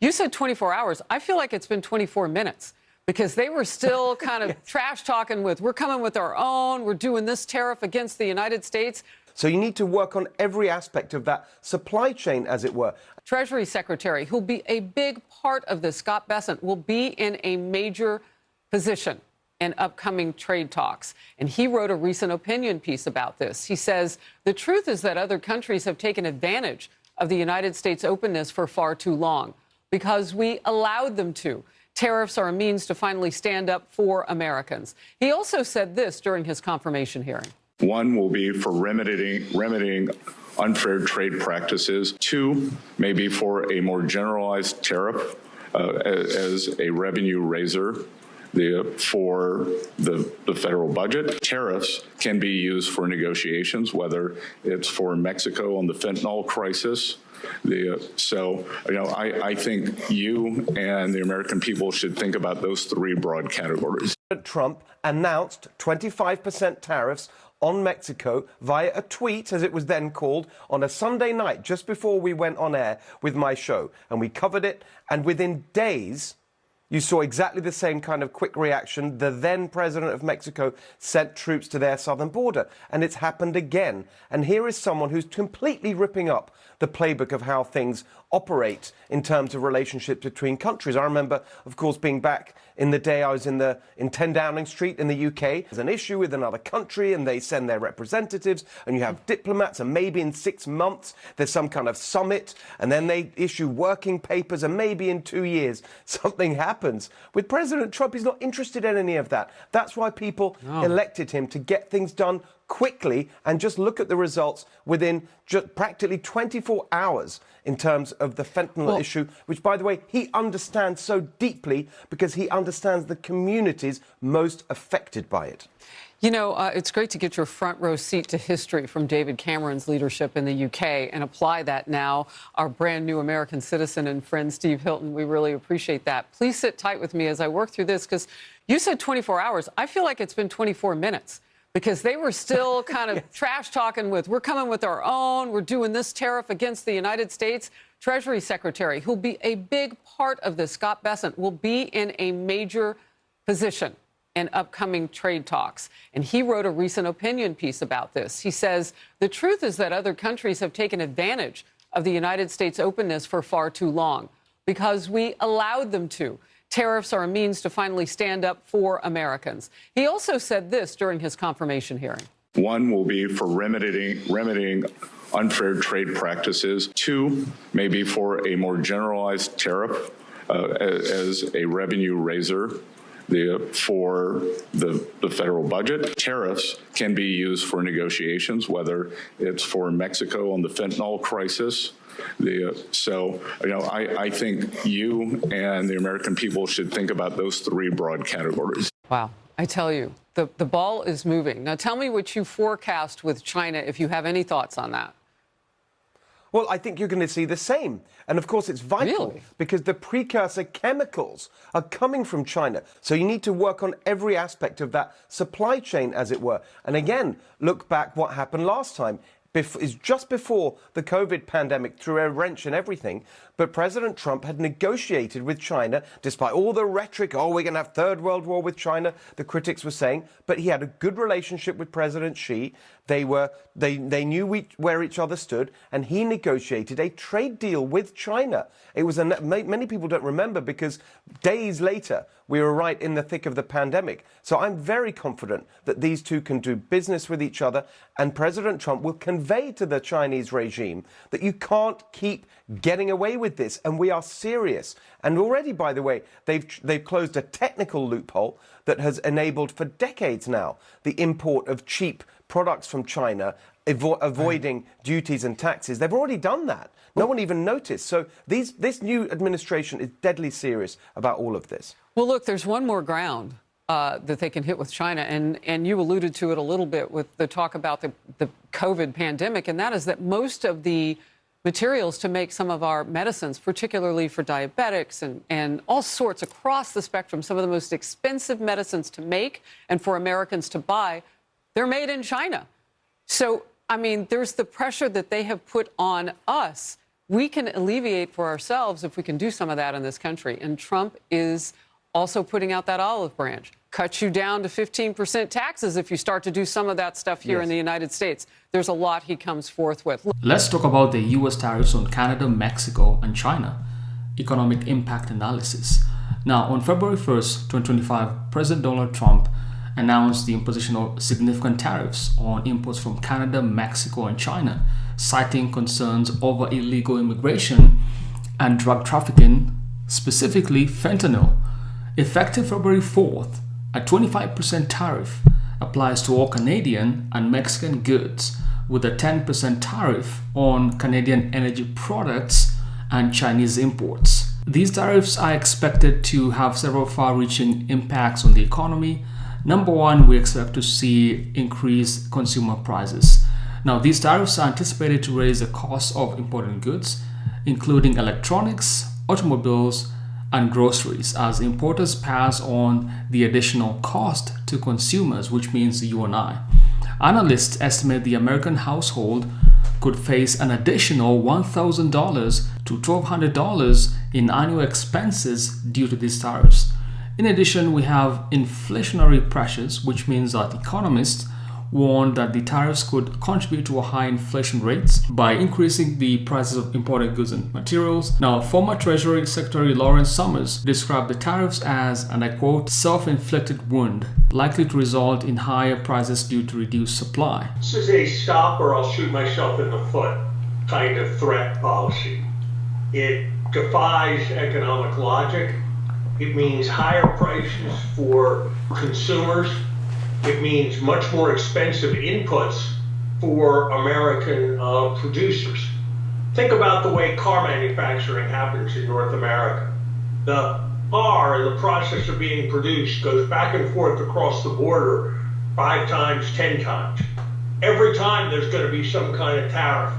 You said 24 hours. I feel like it's been 24 minutes because they were still kind of trash talking with, we're coming with our own, we're doing this tariff against the United States. So you need to work on every aspect of that supply chain, as it were. Treasury Secretary, who'll be a big part of this, Scott Bessent, will be in a major position in upcoming trade talks. And he wrote a recent opinion piece about this. He says, the truth is that other countries have taken advantage of the United States' openness for far too long because we allowed them to. Tariffs are a means to finally stand up for Americans. He also said this during his confirmation hearing. One will be for remedying unfair trade practices. Two, maybe for a more generalized tariff as a revenue raiser for the federal budget. Tariffs can be used for negotiations, whether it's for Mexico on the fentanyl crisis. I think you and the American people should think about those three broad categories. Trump announced 25% tariffs on Mexico via a tweet, as it was then called, on a Sunday night just before we went on air with my show. And we covered it, and within days, you saw exactly the same kind of quick reaction. The then president of Mexico sent troops to their southern border, and it's happened again. And here is someone who's completely ripping up the playbook of how things operate in terms of relationships between countries. I remember, of course, being back in the day I was in 10 Downing Street in the UK. There's an issue with another country, and they send their representatives, and you have diplomats, and maybe in 6 months there's some kind of summit, and then they issue working papers, and maybe in 2 years something happens. With President Trump, he's not interested in any of that. That's why people elected him, to get things done quickly, and just look at the results within just practically 24 hours in terms of the fentanyl issue, which, by the way, he understands so deeply because he understands the communities most affected by it. You know, it's great to get your front row seat to history from David Cameron's leadership in the UK and apply that now. Our brand new American citizen and friend, Steve Hilton, we really appreciate that. Please sit tight with me as I work through this, because you said 24 hours. I feel like it's been 24 minutes. Because they were still kind of trash talking with, we're coming with our own, we're doing this tariff against the United States. Treasury Secretary, who'll be a big part of this, Scott Bessent, will be in a major position in upcoming trade talks. And he wrote a recent opinion piece about this. He says, the truth is that other countries have taken advantage of the United States' openness for far too long because we allowed them to. Tariffs are a means to finally stand up for Americans. He also said this during his confirmation hearing. One will be for remedying unfair trade practices. Two, maybe for a more generalized tariff as a revenue raiser for the federal budget. Tariffs can be used for negotiations, whether it's for Mexico on the fentanyl crisis. I think you and the American people should think about those three broad categories. Wow. I tell you, the ball is moving. Now, tell me what you forecast with China, if you have any thoughts on that. Well, I think you're going to see the same. And of course, it's vital because the precursor chemicals are coming from China. So you need to work on every aspect of that supply chain, as it were. And again, look back what happened last time. Is just before the COVID pandemic threw a wrench in everything, but President Trump had negotiated with China, despite all the rhetoric, we're going to have third world war with China, the critics were saying, but he had a good relationship with President Xi. They knew where each other stood, and he negotiated a trade deal with China. It was many people don't remember because days later we were right in the thick of the pandemic. So I'm very confident that these two can do business with each other, and President Trump will convey to the Chinese regime that you can't keep getting away with this, and we are serious. And already, by the way, they've closed a technical loophole that has enabled for decades now the import of cheap products from China, avoiding duties and taxes. They've already done that. No one even noticed. So this new administration is deadly serious about all of this. Well, look, there's one more ground that they can hit with China, and you alluded to it a little bit with the talk about the COVID pandemic, and that is that most of the materials to make some of our medicines, particularly for diabetics and all sorts across the spectrum, some of the most expensive medicines to make and for Americans to buy, they're made in China. So, I mean, there's the pressure that they have put on us we can alleviate for ourselves if we can do some of that in this country. And Trump is also putting out that olive branch. Cuts you down to 15% taxes if you start to do some of that stuff here in the United States. There's a lot he comes forth with. Let's talk about the U.S. tariffs on Canada, Mexico, and China. Economic impact analysis. Now, on February 1st, 2025, President Donald Trump announced the imposition of significant tariffs on imports from Canada, Mexico, and China, citing concerns over illegal immigration and drug trafficking, specifically fentanyl. Effective February 4th, a 25% tariff applies to all Canadian and Mexican goods, with a 10% tariff on Canadian energy products and Chinese imports. These tariffs are expected to have several far-reaching impacts on the economy. Number one, we expect to see increased consumer prices. Now, these tariffs are anticipated to raise the cost of imported goods, including electronics, automobiles, and groceries, as importers pass on the additional cost to consumers, which means you and I. Analysts estimate the American household could face an additional $1,000 to $1,200 in annual expenses due to these tariffs. In addition, we have inflationary pressures, which means that economists warned that the tariffs could contribute to a high inflation rates by increasing the prices of imported goods and materials. Now, former Treasury Secretary Lawrence Summers described the tariffs as, and I quote, self-inflicted wound, likely to result in higher prices due to reduced supply. This is a stop or I'll shoot myself in the foot kind of threat policy. It defies economic logic. It means higher prices for consumers. It means much more expensive inputs for American producers. Think about the way car manufacturing happens in North America. The car, in the process of being produced, goes back and forth across the border 5 times, 10 times. Every time there's going to be some kind of tariff.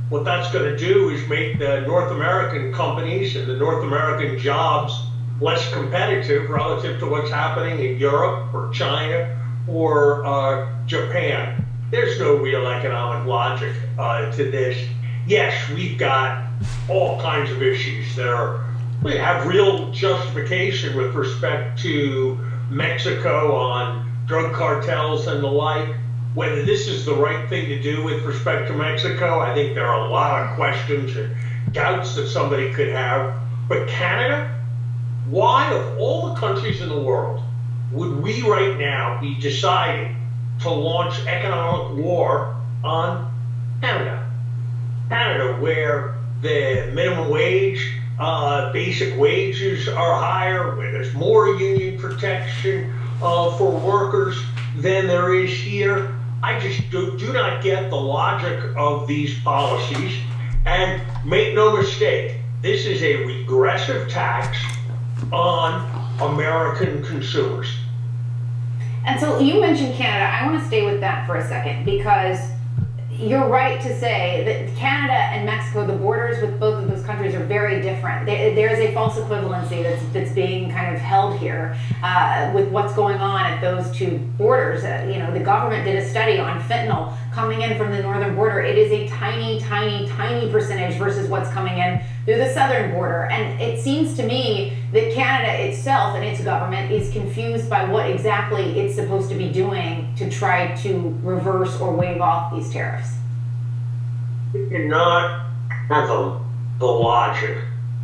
What that's going to do is make the North American companies and the North American jobs less competitive relative to what's happening in Europe or China or Japan. There's no real economic logic to this. Yes, we've got all kinds of issues that we have real justification with respect to Mexico on drug cartels and the like. Whether this is the right thing to do with respect to Mexico, I think there are a lot of questions and doubts that somebody could have. But Canada, why of all the countries in the world would we right now be deciding to launch economic war on Canada? Canada, where the minimum wage, basic wages are higher, where there's more union protection for workers than there is here. I just do not get the logic of these policies. And make no mistake, this is a regressive tax on American consumers. And so you mentioned Canada. I want to stay with that for a second, because you're right to say that Canada and Mexico, the borders with both of those countries are very different. There is a false equivalency that's being kind of held here with what's going on at those two borders. The government did a study on fentanyl coming in from the northern border. It is a tiny, tiny, tiny percentage versus what's coming in through the southern border. And it seems to me that Canada itself and its government is confused by what exactly it's supposed to be doing to try to reverse or wave off these tariffs. You cannot fathom the logic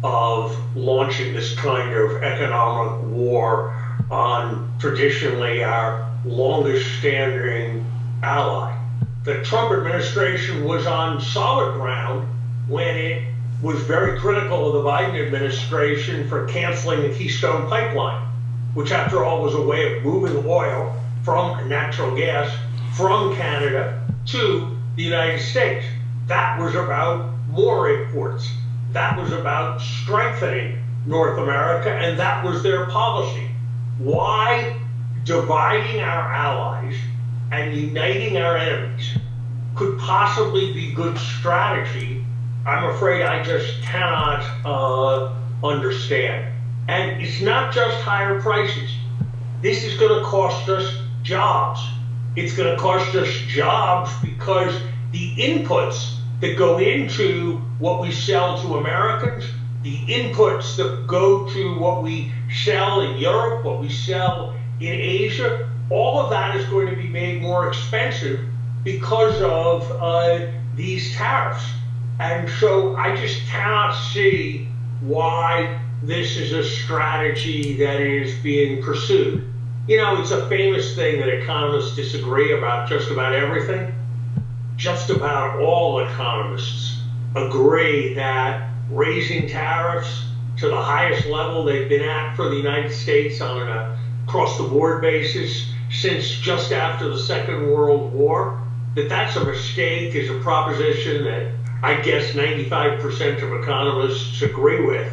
of launching this kind of economic war on traditionally our longest standing ally. The Trump administration was on solid ground when it was very critical of the Biden administration for canceling the Keystone Pipeline, which after all was a way of moving oil from natural gas from Canada to the United States. That was about more imports. That was about strengthening North America, and that was their policy. Why dividing our allies and uniting our enemies could possibly be good strategy, I'm afraid I just cannot understand. And it's not just higher prices. This is going to cost us jobs. It's going to cost us jobs because the inputs that go into what we sell to Americans, the inputs that go to what we sell in Europe, what we sell in Asia, all of that is going to be made more expensive because of these tariffs. And so I just cannot see why this is a strategy that is being pursued. You know, it's a famous thing that economists disagree about just about everything. Just about all economists agree that raising tariffs to the highest level they've been at for the United States on an across-the-board basis since just after the Second World War, that's a mistake, is a proposition that I guess 95% of economists agree with.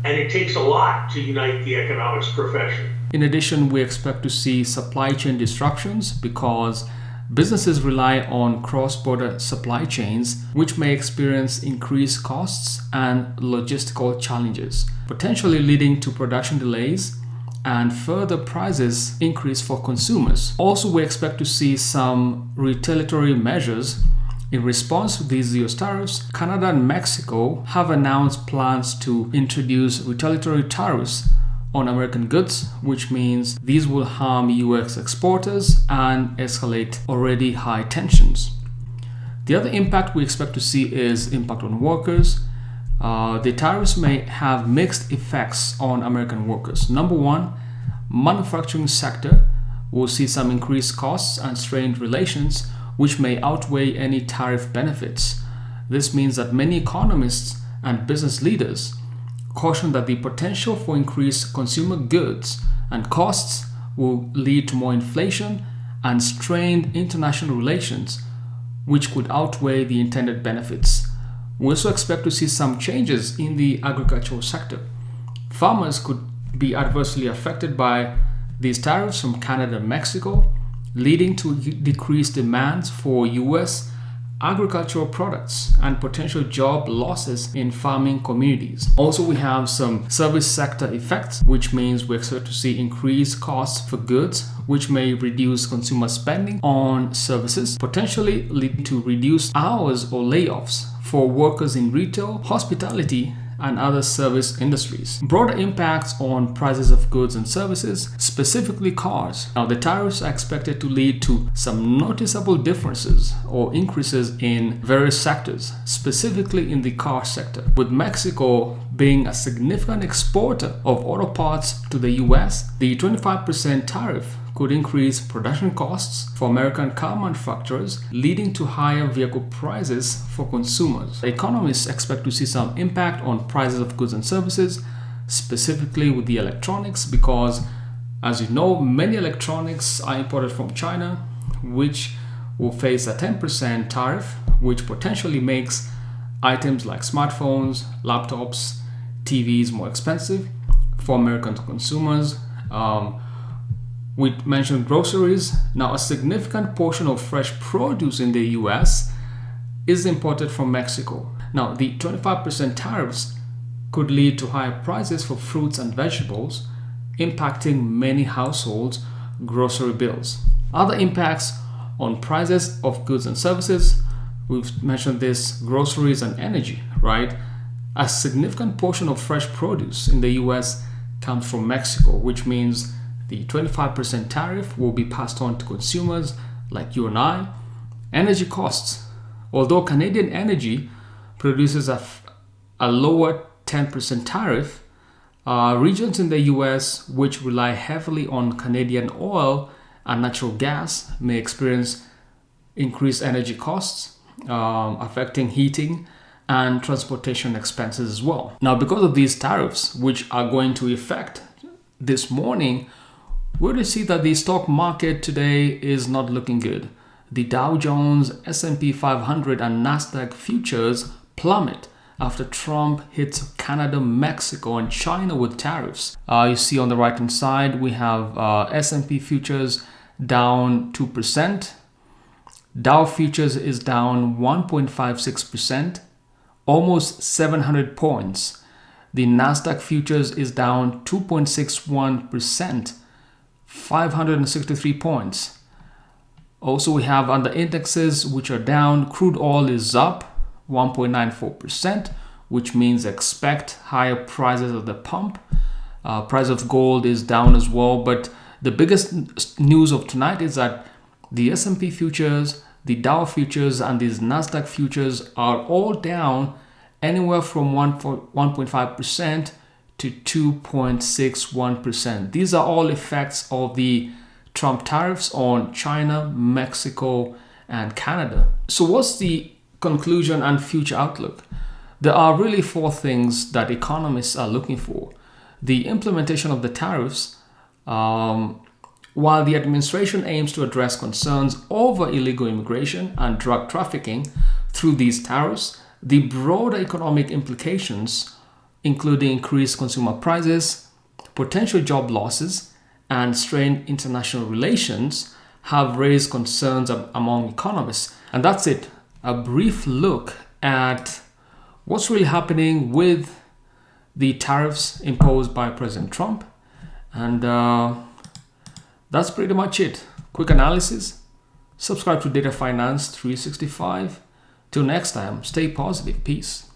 And it takes a lot to unite the economics profession. In addition, we expect to see supply chain disruptions because businesses rely on cross-border supply chains, which may experience increased costs and logistical challenges, potentially leading to production delays and further prices increase for consumers. Also, we expect to see some retaliatory measures. In response to these US tariffs, Canada and Mexico have announced plans to introduce retaliatory tariffs on American goods, which means these will harm US exporters and escalate already high tensions. The other impact we expect to see is impact on workers. The tariffs may have mixed effects on American workers. Number one, manufacturing sector will see some increased costs and strained relations, which may outweigh any tariff benefits. This means that many economists and business leaders caution that the potential for increased consumer goods and costs will lead to more inflation and strained international relations, which could outweigh the intended benefits. We also expect to see some changes in the agricultural sector. Farmers could be adversely affected by these tariffs from Canada and Mexico, leading to decreased demands for US agricultural products and potential job losses in farming communities. Also, we have some service sector effects, which means we expect to see increased costs for goods, which may reduce consumer spending on services, potentially leading to reduced hours or layoffs for workers in retail, hospitality, and other service industries. Broader impacts on prices of goods and services, specifically cars. Now, the tariffs are expected to lead to some noticeable differences or increases in various sectors, specifically in the car sector. With Mexico being a significant exporter of auto parts to the US, the 25% tariff could increase production costs for American car manufacturers, leading to higher vehicle prices for consumers. Economists expect to see some impact on prices of goods and services, specifically with the electronics, because, as you know, many electronics are imported from China, which will face a 10% tariff, which potentially makes items like smartphones, laptops, TVs more expensive for American consumers. We mentioned groceries. Now, a significant portion of fresh produce in the US is imported from Mexico. Now, the 25% tariffs could lead to higher prices for fruits and vegetables, impacting many households' grocery bills. Other impacts on prices of goods and services, we've mentioned this, groceries and energy, right? A significant portion of fresh produce in the US comes from Mexico, which means the 25% tariff will be passed on to consumers like you and I. Energy costs. Although Canadian energy produces a lower 10% tariff, regions in the US which rely heavily on Canadian oil and natural gas may experience increased energy costs, affecting heating and transportation expenses as well. Now, because of these tariffs, which are going to effect this morning, we see that the stock market today is not looking good. The Dow Jones, S&P 500 and Nasdaq futures plummet after Trump hits Canada, Mexico and China with tariffs. You see on the right hand side, we have S&P futures down 2%. Dow futures is down 1.56%, almost 700 points. The Nasdaq futures is down 2.61%. 563 points. Also, we have other indexes which are down. Crude oil is up 1.94%, which means expect higher prices at the pump. Price of gold is down as well, but the biggest news of tonight is that the S&P futures, the Dow futures, and these Nasdaq futures are all down anywhere from 1.5% to 2.61%. These are all effects of the Trump tariffs on China, Mexico, and Canada. So what's the conclusion and future outlook? There are really four things that economists are looking for. The implementation of the tariffs, while the administration aims to address concerns over illegal immigration and drug trafficking through these tariffs, the broader economic implications, including increased consumer prices, potential job losses, and strained international relations, have raised concerns among economists. And that's it. A brief look at what's really happening with the tariffs imposed by President Trump. And that's pretty much it. Quick analysis. Subscribe to Data Finance 365. Till next time, stay positive. Peace.